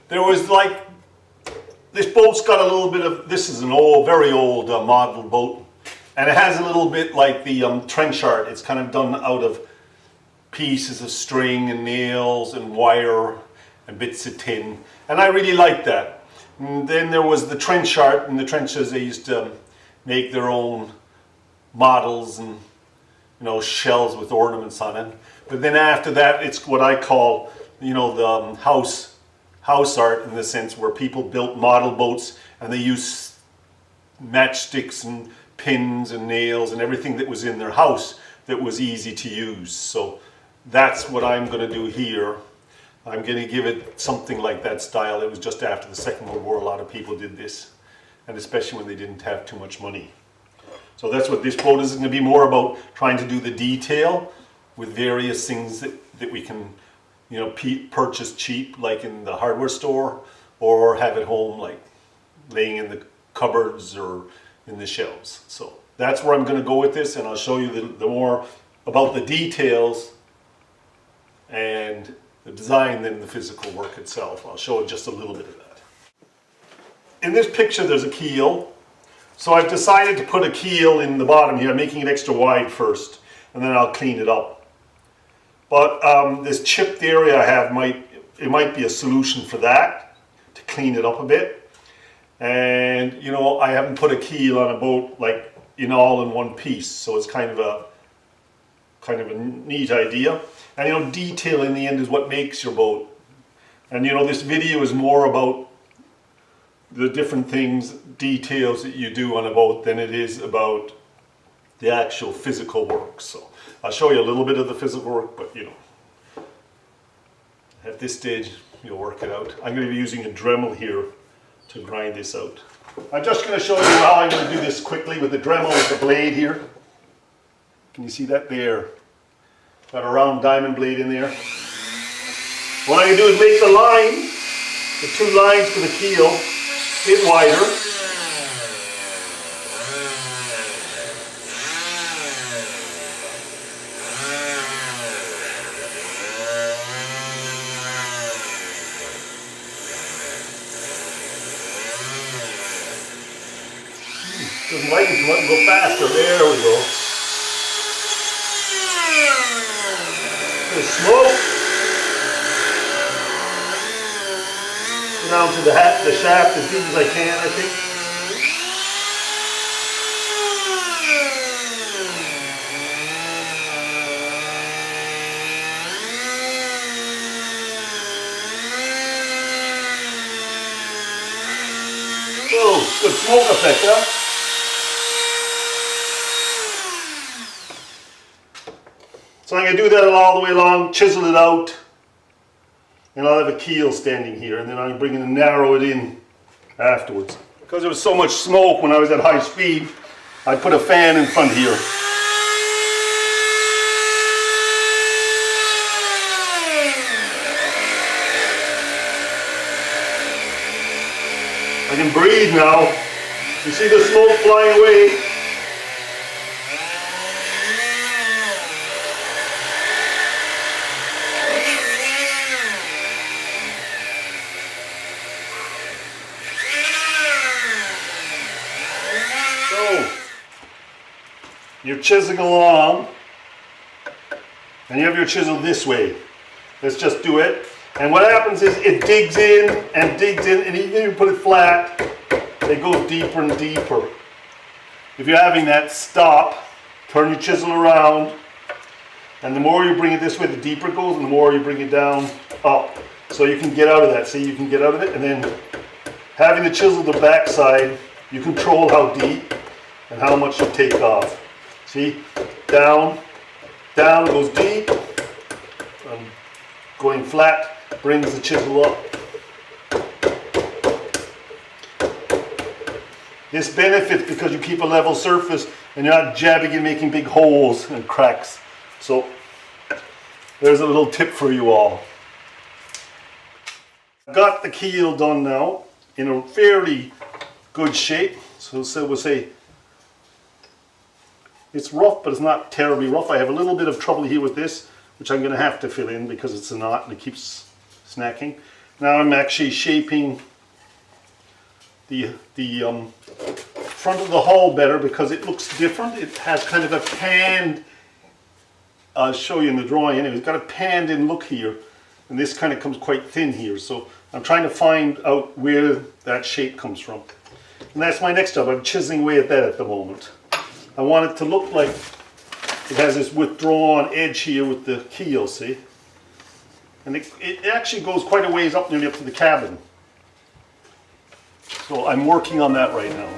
there was like, this boat's got a little bit of, this is an old, very old model boat, and it has a little bit like the trench art. It's kind of done out of pieces of string and nails and wire and bits of tin, and I really liked that. And then there was the trench art. In the trenches they used to make their own models and, you know, shells with ornaments on it. But then after that, it's what I call, you know, the house art, in the sense where people built model boats and they used matchsticks and pins and nails and everything that was in their house that was easy to use. So that's what I'm going to do here. I'm going to give it something like that style. It was just after the Second World War, a lot of people did this, and especially when they didn't have too much money. So that's what this boat is going to be, more about trying to do the detail with various things that we can, you know, purchase cheap, like in the hardware store, or have at home, like laying in the cupboards or in the shelves. So that's where I'm going to go with this, and I'll show you the more about the details and the design than the physical work itself. I'll show just a little bit of that. In this picture there's a keel. So I've decided to put a keel in the bottom here, making it extra wide first, and then I'll clean it up. But this chipped area I have might be a solution for that, to clean it up a bit. And you know, I haven't put a keel on a boat like all in one piece, so it's kind of a neat idea. And you know, detail in the end is what makes your boat. And you know, this video is more about the different things, details that you do on a boat, than it is about the actual physical work. So I'll show you a little bit of the physical work, but you know, at this stage you'll work it out. I'm going to be using a Dremmel here to grind this out. I'm just going to show you how I'm going to do this quickly with the Dremmel, with the blade here. Can you see that there? Got a round diamond blade in there. What I'm going to do is make the line, the two lines for the keel, a bit wider. Doesn't like it, so let me go faster. There we go. There's smoke. Go down to the shaft as deep as I can, I think. Oh, good smoke effect, huh? So I'm going to do that all the way along, chisel it out, and I'll have a keel standing here, and then I'm bringing and narrow it in afterwards. Because there was so much smoke when I was at high speed, I put a fan in front here. I can breathe now. You see the smoke flying away? You're chiseling along, and you have your chisel this way. Let's just do it. And what happens is it digs in, and even if you put it flat, it goes deeper and deeper. If you're having that, stop, turn your chisel around, and the more you bring it this way, the deeper it goes, and the more you bring it down, up. So you can get out of that. See, you can get out of it, and then having the chisel the back side, you control how deep and how much you take off. See, down, goes deep, going flat, brings the chisel up. This benefits because you keep a level surface and you're not jabbing and making big holes and cracks. So there's a little tip for you all. I've got the keel done now in a fairly good shape. So we'll say it's rough, but it's not terribly rough. I have a little bit of trouble here with this, which I'm going to have to fill in because it's a knot and it keeps snacking. Now I'm actually shaping the front of the hull better because it looks different. It has kind of a panned, I'll show you in the drawing anyway, it's got a panned in look here, and this kind of comes quite thin here, so I'm trying to find out where that shape comes from. And that's my next job. I'm chiseling away at that at the moment. I want it to look like it has this withdrawn edge here with the keel, see? And it actually goes quite a ways up, nearly up to the cabin. So I'm working on that right now.